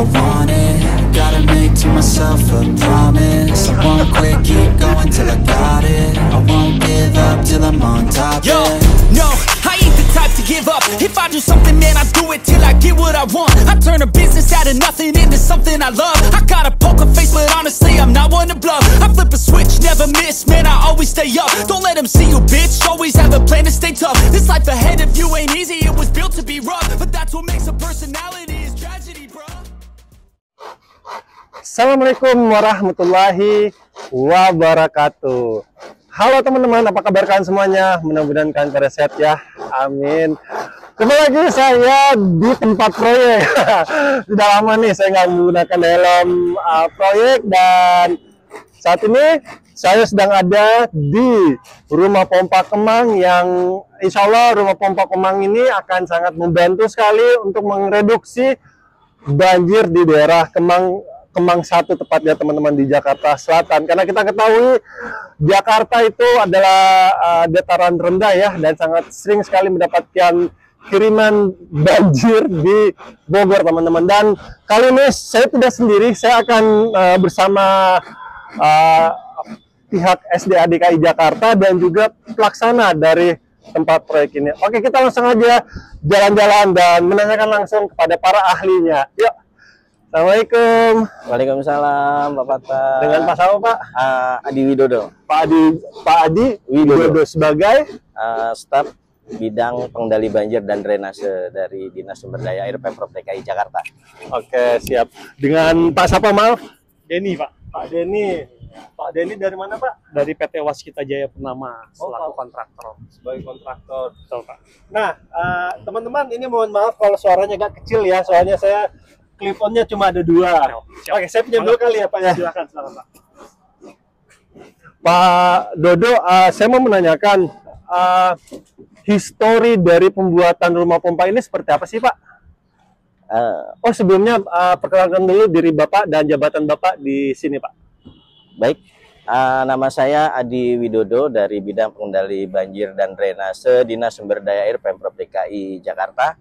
I want it. Gotta make to myself a promise. I won't quit, keep going till I got it. I won't give up till I'm on top. Yo, no, I ain't the type to give up. If I do something, man, I do it till I get what I want. I turn a business out of nothing into something I love. I got a poker face, but honestly, I'm not one to bluff. I flip a switch, never miss, man, I always stay up. Don't let them see you, bitch, always have a plan to stay tough. This life ahead of you ain't easy, it was built to be rough. But that's what makes a personality, is tragedy, bro. Assalamualaikum warahmatullahi wabarakatuh. Halo teman-teman, apa kabar kalian semuanya? Mudah-mudahan kalian pada sehat ya. Amin. Kembali lagi saya di tempat proyek. Sudah lama nih saya nggak menggunakan helm proyek, dan saat ini saya sedang ada di rumah pompa Kemang, yang insya Allah rumah pompa Kemang ini akan sangat membantu sekali untuk mereduksi banjir di daerah Kemang 1 tepatnya teman-teman, di Jakarta Selatan. Karena kita ketahui Jakarta itu adalah dataran rendah ya, dan sangat sering sekali mendapatkan kiriman banjir di Bogor teman-teman. Dan kali ini saya tidak sendiri, saya akan bersama pihak SDA DKI Jakarta dan juga pelaksana dari tempat proyek ini. Oke, kita langsung aja jalan-jalan dan menanyakan langsung kepada para ahlinya. Yuk. Assalamualaikum. Waalaikumsalam, Pak Fatah. Dengan Pak siapa, Pak? Adi Widodo. Pak Adi Widodo sebagai Staf Bidang Pengendali Banjir dan Drainase dari Dinas Sumber Daya Air Pemprov DKI Jakarta. Oke, siap. Dengan Pak siapa, maaf? Denny, Pak. Pak Denny. Pak Denny dari mana, Pak? Dari PT Waskita Jaya Purnama selaku kontraktor. Sebagai kontraktor. Betul, Pak. Nah, teman-teman, ini mohon maaf kalau suaranya agak kecil ya, soalnya saya clip-on-nya cuma ada 2. Oke, saya pinjam dulu kali ya, Pak ya. Silakan, Pak. Pak Dodo, saya mau menanyakan histori dari pembuatan rumah pompa ini seperti apa sih, Pak? Sebelumnya perkenalkan dulu diri Bapak dan jabatan Bapak di sini, Pak. Baik, nama saya Adi Widodo dari Bidang Pengendali Banjir dan Drainase Dinas Sumber Daya Air Pemprov DKI Jakarta.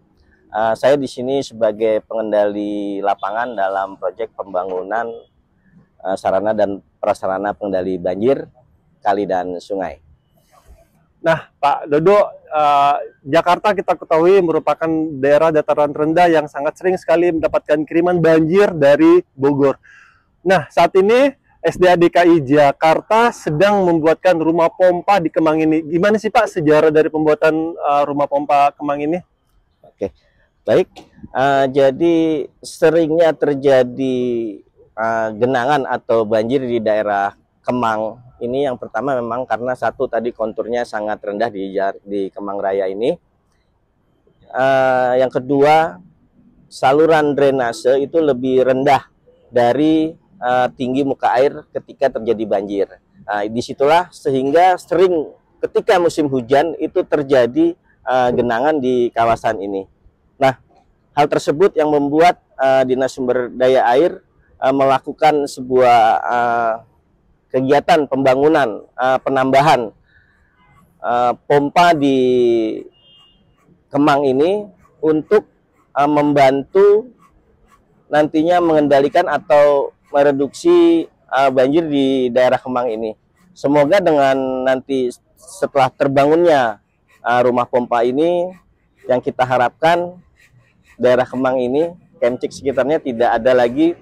Saya di sini sebagai pengendali lapangan dalam proyek pembangunan sarana dan prasarana pengendali banjir kali dan sungai. Nah, Pak Dodo, Jakarta kita ketahui merupakan daerah dataran rendah yang sangat sering sekali mendapatkan kiriman banjir dari Bogor. Nah, saat ini SDA DKI Jakarta sedang membuatkan rumah pompa di Kemang ini. Gimana sih, Pak, sejarah dari pembuatan rumah pompa Kemang ini? Oke, baik. Jadi seringnya terjadi genangan atau banjir di daerah Kemang ini. Yang pertama memang karena satu tadi konturnya sangat rendah di Kemang Raya ini. Yang kedua, saluran drainase itu lebih rendah dari tinggi muka air ketika terjadi banjir. Disitulah sehingga sering ketika musim hujan itu terjadi genangan di kawasan ini. Nah, hal tersebut yang membuat Dinas Sumber Daya Air melakukan sebuah kegiatan pembangunan penambahan pompa di Kemang ini untuk membantu nantinya mengendalikan atau mereduksi banjir di daerah Kemang ini. Semoga dengan nanti setelah terbangunnya rumah pompa ini, yang kita harapkan daerah Kemang ini, Kemcik sekitarnya tidak ada lagi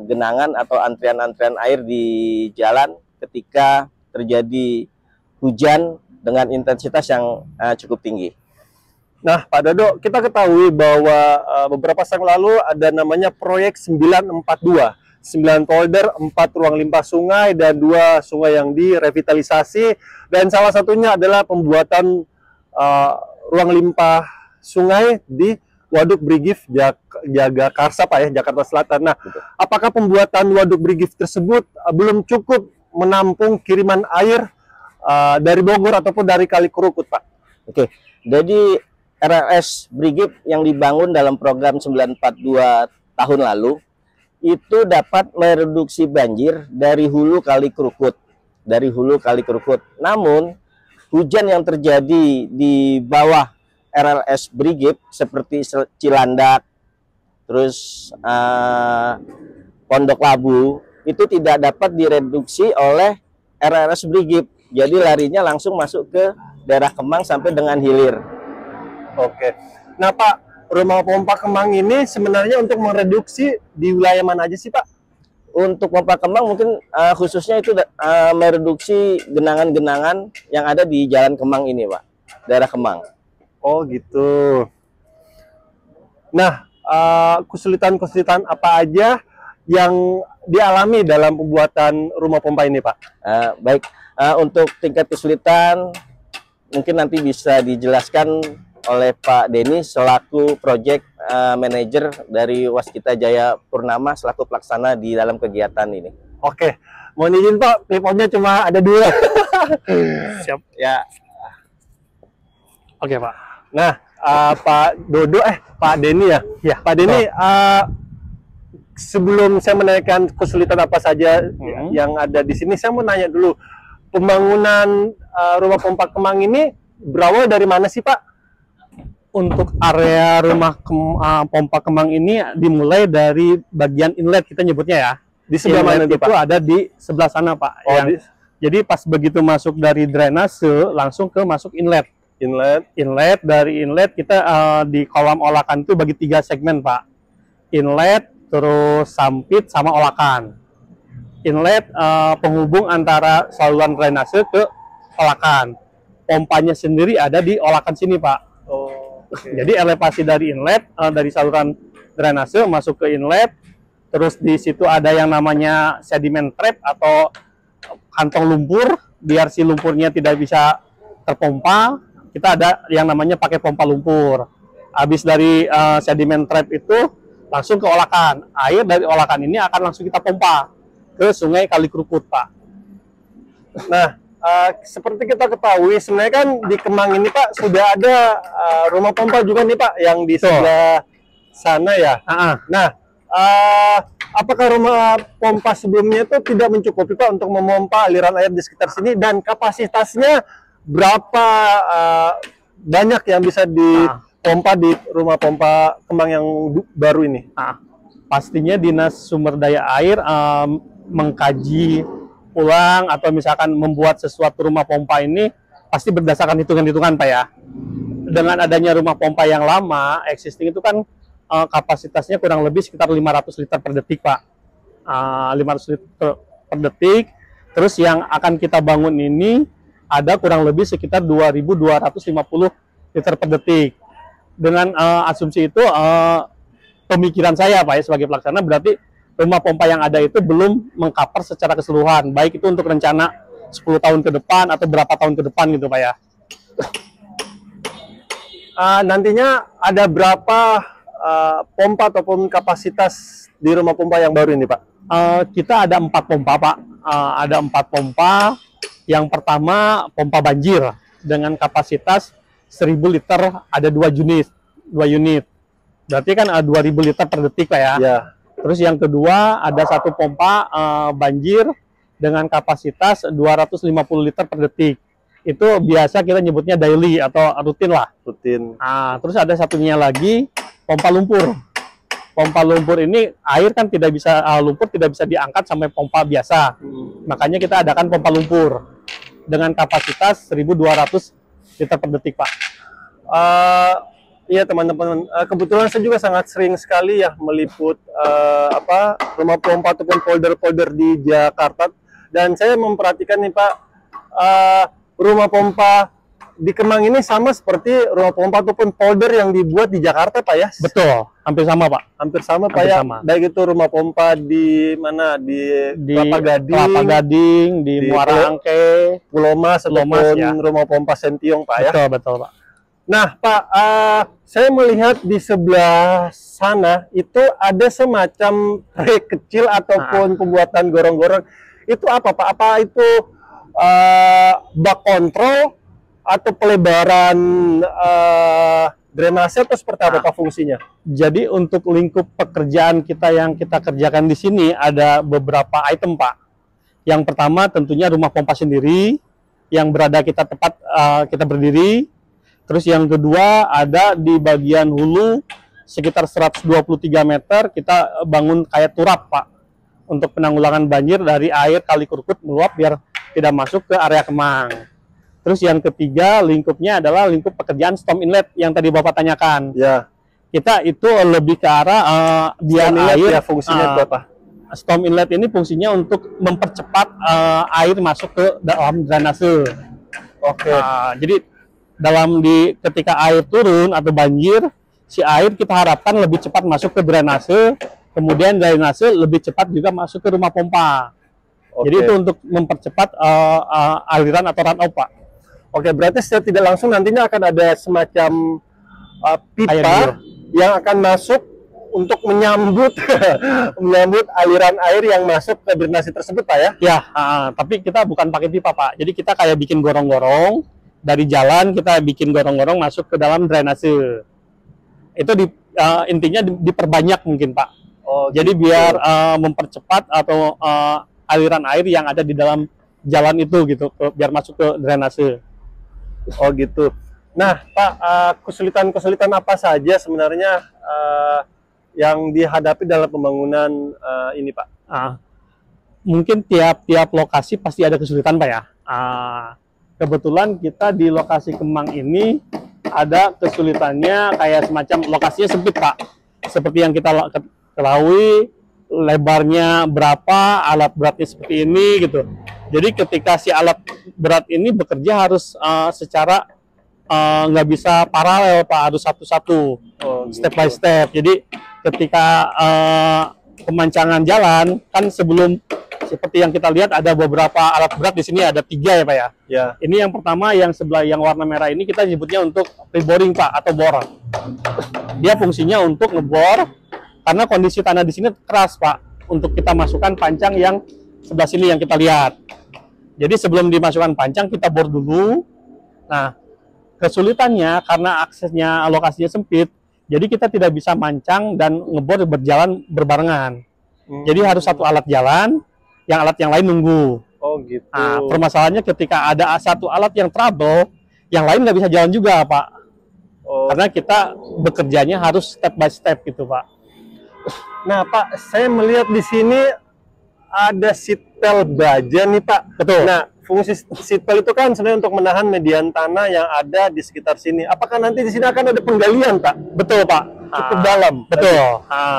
genangan atau antrian-antrian air di jalan ketika terjadi hujan dengan intensitas yang cukup tinggi. Nah, Pak Dodo, kita ketahui bahwa beberapa saat lalu ada namanya proyek 942. 9 polder, 4 ruang limpah sungai, dan 2 sungai yang direvitalisasi. Dan salah satunya adalah pembuatan ruang limpah sungai di Waduk Brigif Jagakarsa, Pak ya, Jakarta Selatan. Nah, apakah pembuatan Waduk Brigif tersebut belum cukup menampung kiriman air dari Bogor ataupun dari Kali Kerukut, Pak? Oke, jadi RLS Brigif yang dibangun dalam program 942 tahun lalu itu dapat mereduksi banjir dari hulu Kali Kerukut. Namun hujan yang terjadi di bawah RLS Brigif seperti Cilandak, terus Pondok Labu itu tidak dapat direduksi oleh RRS Brigip. Jadi larinya langsung masuk ke daerah Kemang sampai dengan hilir. Oke. Nah Pak, rumah pompa Kemang ini sebenarnya untuk mereduksi di wilayah mana aja sih Pak? Untuk pompa Kemang mungkin khususnya itu mereduksi genangan-genangan yang ada di Jalan Kemang ini, Pak. Daerah Kemang. Oh gitu. Nah, kesulitan-kesulitan apa aja yang dialami dalam pembuatan rumah pompa ini, Pak? Baik, untuk tingkat kesulitan mungkin nanti bisa dijelaskan oleh Pak Denny selaku Project Manager dari Waskita Jaya Purnama selaku pelaksana di dalam kegiatan ini. Oke, mohon izin Pak, tripodnya cuma ada 2. Siap. Ya, Oke, Pak. Nah, Pak Dodo, Pak Denny ya? Ya, Pak Denny, sebelum saya menanyakan kesulitan apa saja yang ada di sini, saya mau nanya dulu, pembangunan rumah pompa Kemang ini berawal dari mana sih Pak? Untuk area rumah pompa Kemang ini dimulai dari bagian inlet, kita nyebutnya ya. Di sebelah mana itu Pak? Ada di sebelah sana, Pak. Oh, jadi pas begitu masuk dari drainase langsung ke masuk inlet. Inlet, dari inlet kita di kolam olakan itu bagi 3 segmen, Pak. Inlet, terus sampit, sama olakan. Inlet penghubung antara saluran drainase ke olakan. Pompanya sendiri ada di olakan sini, Pak. Oh, okay. Jadi elevasi dari inlet, dari saluran drainase masuk ke inlet, terus di situ ada yang namanya sedimen trap atau kantong lumpur, biar si lumpurnya tidak bisa terpompa. Kita ada yang namanya pakai pompa lumpur. Habis dari sedimen trap itu langsung ke olakan. Air dari olakan ini akan langsung kita pompa ke Sungai Kali Krukut, Pak. Nah, seperti kita ketahui, sebenarnya kan di Kemang ini Pak sudah ada rumah pompa juga nih Pak yang di sebelah sana ya. Nah, apakah rumah pompa sebelumnya itu tidak mencukupi Pak untuk memompa aliran air di sekitar sini, dan kapasitasnya berapa banyak yang bisa dipompa di rumah pompa Kemang yang baru ini? Pastinya Dinas Sumber Daya Air mengkaji ulang atau misalkan membuat sesuatu rumah pompa ini pasti berdasarkan hitungan-hitungan Pak ya. Dengan adanya rumah pompa yang lama existing itu kan kapasitasnya kurang lebih sekitar 500 liter per detik Pak. 500 liter per detik. Terus yang akan kita bangun ini ada kurang lebih sekitar 2.250 liter per detik. Dengan asumsi itu pemikiran saya Pak ya sebagai pelaksana, berarti rumah pompa yang ada itu belum mengcover secara keseluruhan, baik itu untuk rencana 10 tahun ke depan atau berapa tahun ke depan gitu Pak ya. Nantinya ada berapa pompa ataupun kapasitas di rumah pompa yang baru ini Pak? Kita ada 4 pompa Pak. Ada 4 pompa. Yang pertama pompa banjir dengan kapasitas 1.000 liter, ada 2 unit. Berarti kan 2.000 liter per detik Pak ya. Ya. Terus yang kedua ada 1 pompa banjir dengan kapasitas 250 liter per detik. Itu biasa kita nyebutnya daily atau rutin lah. Rutin. Terus ada satunya lagi pompa lumpur. Pompa lumpur ini air kan tidak bisa, lumpur tidak bisa diangkat sampai pompa biasa. Makanya kita adakan pompa lumpur dengan kapasitas 1.200 liter per detik Pak. Iya teman-teman, kebetulan saya juga sangat sering sekali ya meliput rumah pompa ataupun polder-polder di Jakarta, dan saya memperhatikan nih Pak, rumah pompa di Kemang ini sama seperti rumah pompa ataupun polder yang dibuat di Jakarta Pak ya? Betul, hampir sama Pak. Hampir sama Pak ya, baik itu rumah pompa di mana, di Kelapa Gading, di Muara Angke, Pulau Mas ataupun ya, rumah pompa Sentiong Pak ya? Betul Pak. Nah Pak, saya melihat di sebelah sana itu ada semacam trek kecil ataupun pembuatan gorong-gorong. Itu apa Pak? Apa itu bak kontrol atau pelebaran drainase atau seperti apa Pak fungsinya? Jadi untuk lingkup pekerjaan kita yang kita kerjakan di sini ada beberapa item Pak. Yang pertama tentunya rumah pompa sendiri yang berada kita tepat kita berdiri. Terus yang kedua ada di bagian hulu sekitar 123 meter kita bangun kayak turap Pak, untuk penanggulangan banjir dari air Kali Krukut meluap biar tidak masuk ke area Kemang. Terus yang ketiga lingkupnya adalah lingkup pekerjaan storm inlet yang tadi Bapak tanyakan. Ya. Kita itu lebih ke arah biar air ya, fungsinya itu apa? Storm inlet ini fungsinya untuk mempercepat air masuk ke dalam drainase. Oke. Jadi ketika air turun atau banjir, si air kita harapkan lebih cepat masuk ke drainase, kemudian drainase lebih cepat juga masuk ke rumah pompa. Oke. Jadi itu untuk mempercepat aliran atau run off Pak. Oke, berarti secara tidak langsung nantinya akan ada semacam pipa yang akan masuk untuk menyambut menyambut aliran air yang masuk ke drainase tersebut Pak ya? Ya, tapi kita bukan pakai pipa Pak. Jadi kita kayak bikin gorong-gorong dari jalan, kita bikin gorong-gorong masuk ke dalam drainase. Itu intinya diperbanyak mungkin Pak. Oh, jadi gitu. biar mempercepat atau aliran air yang ada di dalam jalan itu gitu, biar masuk ke drainase. Oh gitu. Nah Pak, kesulitan-kesulitan apa saja sebenarnya yang dihadapi dalam pembangunan ini Pak? Mungkin tiap lokasi pasti ada kesulitan Pak ya. Kebetulan kita di lokasi Kemang ini ada kesulitannya kayak semacam lokasinya sempit Pak. Seperti yang kita ketahui, lebarnya berapa, alat beratnya seperti ini gitu. Jadi ketika si alat berat ini bekerja harus secara nggak bisa paralel Pak, harus satu-satu, step by step. Jadi ketika pemancangan jalan kan sebelum seperti yang kita lihat ada beberapa alat berat di sini, ada 3 ya Pak ya. Ya. Ini yang pertama yang sebelah yang warna merah ini kita nyebutnya untuk pre-boring Pak atau bor. Dia fungsinya untuk ngebor karena kondisi tanah di sini keras Pak, untuk kita masukkan pancang yang sebelah sini yang kita lihat. Jadi sebelum dimasukkan pancang kita bor dulu. Nah, kesulitannya karena aksesnya lokasinya sempit, jadi kita tidak bisa mancang dan ngebor berjalan berbarengan. Jadi harus satu alat jalan, yang alat yang lain nunggu. Oh gitu. Nah, permasalahannya ketika ada satu alat yang trouble, yang lain nggak bisa jalan juga Pak. Karena kita bekerjanya harus step by step gitu Pak. Nah Pak, saya melihat di sini ada seatbelt baja nih Pak. Betul. Nah, fungsi seatbelt itu kan sebenarnya untuk menahan median tanah yang ada di sekitar sini. Apakah nanti di sini akan ada penggalian Pak? Betul Pak. Cukup dalam. Betul.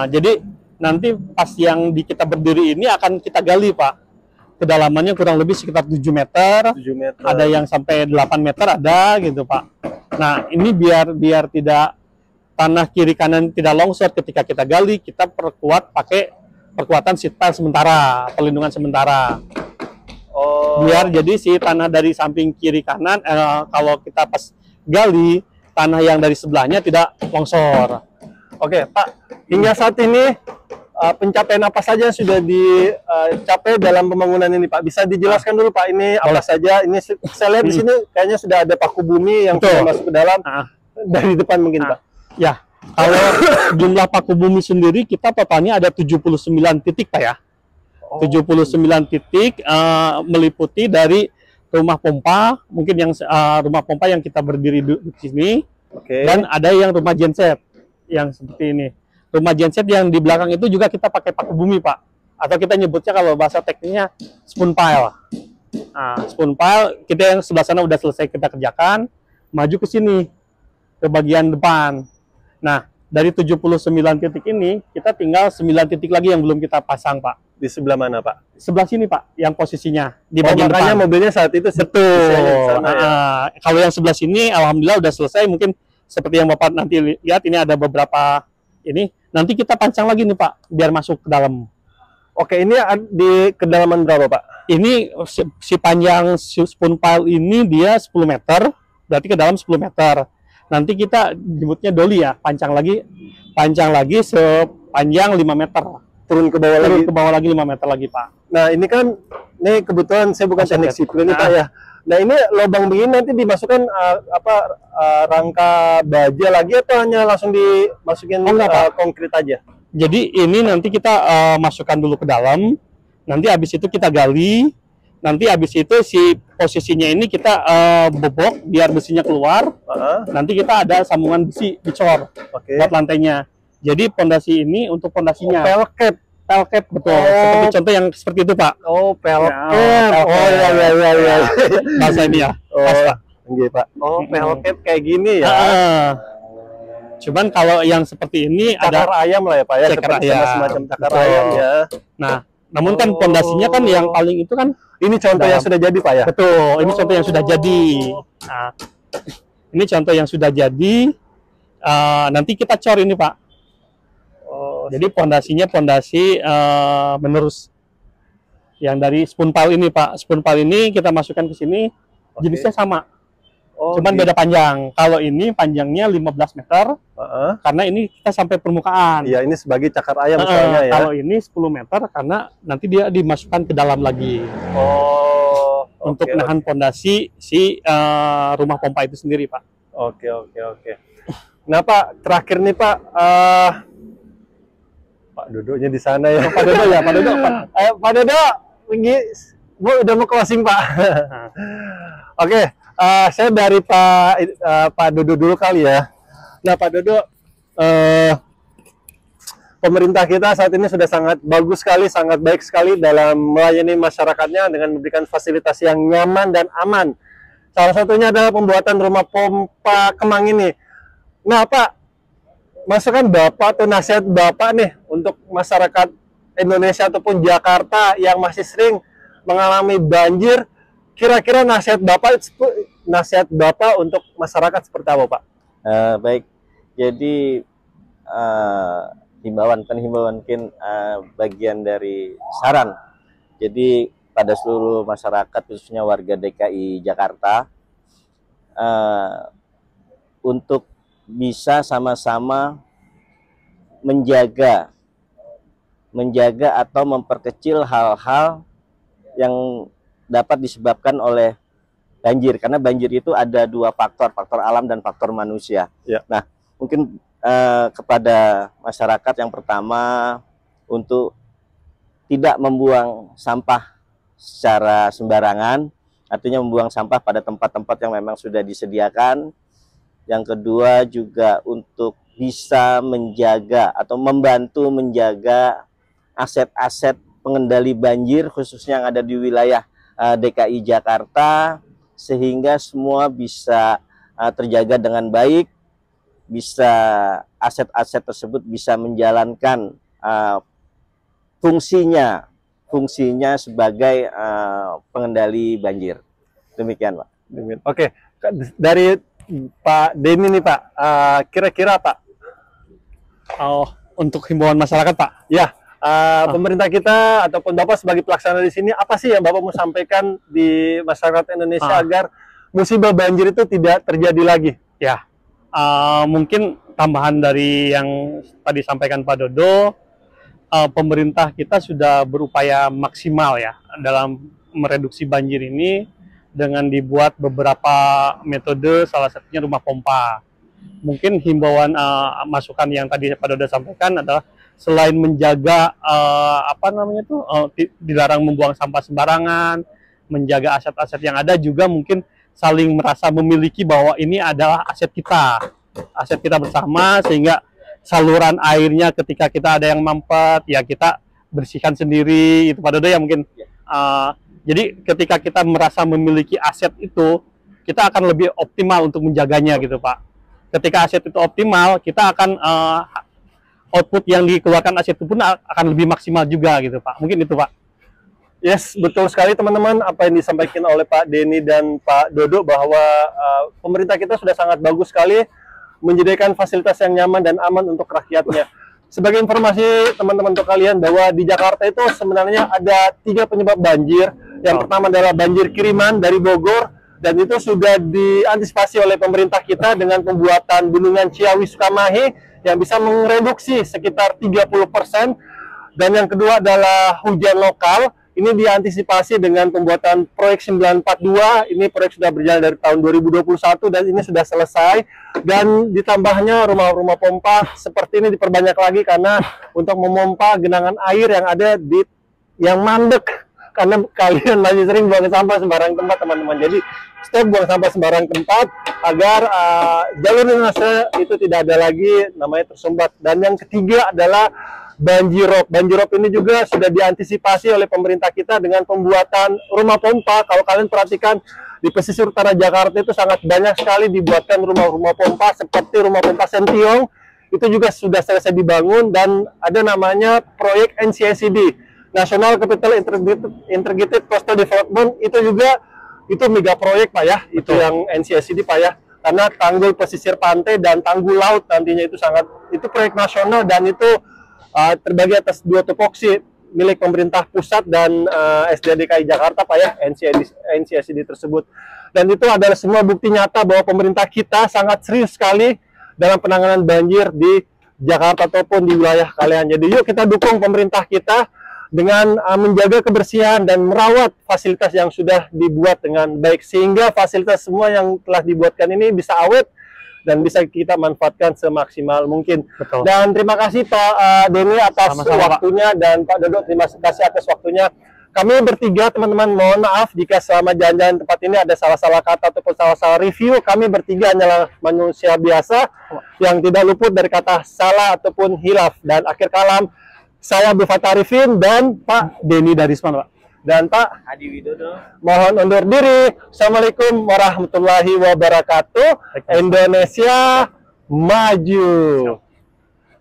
Jadi nanti pas yang di kita berdiri ini akan kita gali Pak. Kedalamannya kurang lebih sekitar 7 meter. 7 meter. Ada yang sampai 8 meter ada gitu Pak. Nah ini biar tidak tanah kiri kanan tidak longsor ketika kita gali, kita perkuat pakai perkuatan seat pile sementara, perlindungan sementara. Biar jadi si tanah dari samping kiri kanan kalau kita pas gali, tanah yang dari sebelahnya tidak longsor. Oke Pak, hingga saat ini pencapaian apa saja yang sudah dicapai dalam pembangunan ini Pak? Bisa dijelaskan dulu Pak, ini apa saja? Ini saya lihat di sini kayaknya sudah ada paku bumi yang sudah masuk ke dalam dari depan mungkin Pak. Ya, kalau jumlah paku bumi sendiri kita totalnya ada 79 titik Pak ya. 79 titik meliputi dari rumah pompa, mungkin yang rumah pompa yang kita berdiri di sini, dan ada yang rumah genset yang seperti ini. Rumah genset yang di belakang itu juga kita pakai paku bumi Pak, atau kita nyebutnya kalau bahasa tekniknya spoon pile. Nah, spoon pile kita yang sebelah sana udah selesai kita kerjakan, maju ke sini ke bagian depan. Nah, dari 79 titik ini kita tinggal 9 titik lagi yang belum kita pasang Pak. Di sebelah mana Pak? Sebelah sini Pak, yang posisinya di bagian makanya depan. mobilnya saat itu betul. Sana, ya? Kalau yang sebelah sini, alhamdulillah udah selesai. Mungkin seperti yang Bapak nanti lihat, ini ada beberapa ini. Nanti kita pancang lagi nih Pak, biar masuk ke dalam. Oke, ini di kedalaman berapa Pak? Ini si panjang spoon pile ini dia 10 meter, berarti ke dalam 10 meter. Nanti kita jemputnya doli ya, pancang lagi sepanjang 5 meter. Turun ke bawah lagi 5 meter lagi Pak. Nah ini kan, ini kebetulan saya bukan teknik sipil ini Pak ya. Nah ini lubang begini nanti dimasukkan rangka baja lagi atau hanya langsung dimasukin konkrit aja? Jadi ini nanti kita masukkan dulu ke dalam, nanti habis itu kita gali, nanti habis itu si posisinya ini kita bobok biar besinya keluar. Nanti kita ada sambungan besi dicor buat lantainya. Jadi pondasi ini untuk pondasinya. Pelket. Pelket, betul. Oh. Seperti contoh yang seperti itu, Pak. Oh, pelket. Ya, Oh, iya. Bahasa ini ya. Oh, Pas, Pak. iya, Pak. Oh, pelket kayak gini ya. Cuman kalau yang seperti ini Cakar ada ayam lah ya, Pak ya. cakar Seperti ayam. semacam cakar Betul. ayam ya. Nah, namun kan pondasinya kan yang paling itu kan Ini contoh yang Dalam. sudah jadi, Pak ya. betul. Ini contoh yang sudah jadi. Nah, ini contoh yang sudah jadi. Nanti kita cor ini, Pak. Oh, Jadi pondasinya pondasi menerus. Yang dari spoon pile ini, Pak. Spoon pile ini kita masukkan ke sini. Oke. Jenisnya sama. oh, Cuman gitu. beda panjang. Kalau ini panjangnya 15 meter. Heeh. Karena ini kita sampai permukaan. Iya, ini sebagai cakar ayam Heeh, misalnya ya. Kalau ini 10 meter karena nanti dia dimasukkan ke dalam lagi Oh, untuk oke, nahan pondasi si rumah pompa itu sendiri, Pak. Oke. Nah, Pak, terakhir nih, Pak. Pak Dodonya di sana ya. Pak Dodo ya, Pak Dodo. Pak. Pak Dodo, ini Bu udah mau closing, Pak. Oke, saya dari Pak Dodo dulu kali ya. Nah, Pak Dodo, pemerintah kita saat ini sudah sangat bagus sekali, sangat baik sekali dalam melayani masyarakatnya dengan memberikan fasilitas yang nyaman dan aman. Salah satunya adalah pembuatan rumah pompa Kemang ini. Nah, Pak, masukan Bapak atau nasihat Bapak nih untuk masyarakat Indonesia ataupun Jakarta yang masih sering mengalami banjir, kira-kira nasihat Bapak untuk masyarakat seperti apa, Pak? Baik, jadi himbauan mungkin bagian dari saran. Jadi pada seluruh masyarakat khususnya warga DKI Jakarta untuk bisa sama-sama menjaga atau memperkecil hal-hal yang dapat disebabkan oleh banjir, karena banjir itu ada dua faktor alam dan faktor manusia. Ya. Nah, mungkin kepada masyarakat yang pertama untuk tidak membuang sampah secara sembarangan, artinya membuang sampah pada tempat-tempat yang memang sudah disediakan. Yang kedua juga untuk bisa menjaga atau membantu menjaga aset-aset pengendali banjir khususnya yang ada di wilayah DKI Jakarta, sehingga semua bisa terjaga dengan baik, bisa aset-aset tersebut bisa menjalankan fungsinya sebagai pengendali banjir. Demikian, Pak. Oke, dari Pak Denny nih, Pak, kira-kira Pak, Untuk himbauan masyarakat, Pak. ya, pemerintah kita ataupun Bapak sebagai pelaksana di sini, apa sih yang Bapak mau sampaikan di masyarakat Indonesia agar musibah banjir itu tidak terjadi lagi? Ya, mungkin tambahan dari yang tadi sampaikan Pak Dodo, pemerintah kita sudah berupaya maksimal ya dalam mereduksi banjir ini dengan dibuat beberapa metode, salah satunya rumah pompa. Mungkin himbauan masukan yang tadi Pak Dodo sampaikan adalah selain menjaga dilarang membuang sampah sembarangan, menjaga aset-aset yang ada, juga mungkin saling merasa memiliki bahwa ini adalah aset kita bersama, sehingga saluran airnya ketika kita ada yang mampet ya kita bersihkan sendiri, itu Pak Dodo ya mungkin. Jadi ketika kita merasa memiliki aset itu, kita akan lebih optimal untuk menjaganya gitu, Pak. Ketika aset itu optimal, kita akan output yang dikeluarkan aset itu pun akan lebih maksimal juga gitu, Pak. Mungkin itu, Pak. Yes, betul sekali teman-teman apa yang disampaikan oleh Pak Denny dan Pak Dodo, bahwa pemerintah kita sudah sangat bagus sekali menyediakan fasilitas yang nyaman dan aman untuk rakyatnya. Sebagai informasi teman-teman untuk kalian, bahwa di Jakarta itu sebenarnya ada 3 penyebab banjir. Yang pertama adalah banjir kiriman dari Bogor, dan itu sudah diantisipasi oleh pemerintah kita dengan pembuatan bendungan Ciawi Sukamahi yang bisa mereduksi sekitar 30%. Dan yang kedua adalah hujan lokal. Ini diantisipasi dengan pembuatan proyek 942. Ini proyek sudah berjalan dari tahun 2021 dan ini sudah selesai. Dan ditambahnya rumah-rumah pompa seperti ini diperbanyak lagi karena untuk memompa genangan air yang ada yang mandek. Karena kalian masih sering buang sampah sembarang tempat, teman-teman. Jadi stop buang sampah sembarang tempat. agar jalur drainase itu tidak ada lagi namanya tersumbat. Dan yang ketiga adalah banjirop. Banjirop ini juga sudah diantisipasi oleh pemerintah kita dengan pembuatan rumah pompa. Kalau kalian perhatikan di pesisir utara Jakarta itu sangat banyak sekali dibuatkan rumah-rumah pompa seperti rumah pompa Sentiong. Itu juga sudah selesai dibangun dan ada namanya proyek NCSD, National Capital Integrated Coastal Development. Itu juga itu mega proyek Pak ya, itu yang NCSD Pak ya. Karena tanggul pesisir pantai dan tanggul laut nantinya itu proyek nasional dan itu terbagi atas 2 tupoksi milik pemerintah pusat dan SDA DKI Jakarta Pak ya, NCSD tersebut. Dan itu adalah semua bukti nyata bahwa pemerintah kita sangat serius sekali dalam penanganan banjir di Jakarta ataupun di wilayah kalian. Jadi yuk kita dukung pemerintah kita dengan menjaga kebersihan dan merawat fasilitas yang sudah dibuat dengan baik sehingga fasilitas semua yang telah dibuatkan ini bisa awet dan bisa kita manfaatkan semaksimal mungkin. Betul. Dan terima kasih Pak Denny atas waktunya dan Pak Dodo terima kasih atas waktunya. Kami bertiga teman-teman mohon maaf jika selama jalan-jalan tempat ini ada salah-salah kata ataupun salah-salah review. Kami bertiga hanyalah manusia biasa yang tidak luput dari kata salah ataupun hilaf. Dan akhir kalam saya Abdul Fattah Arifin dan Pak Denny Darisman, Pak. Dan Pak Adi Widodo. Mohon undur diri. Assalamualaikum warahmatullahi wabarakatuh. Indonesia maju.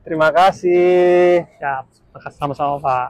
Terima kasih. Siap. Makasih sama-sama, Pak.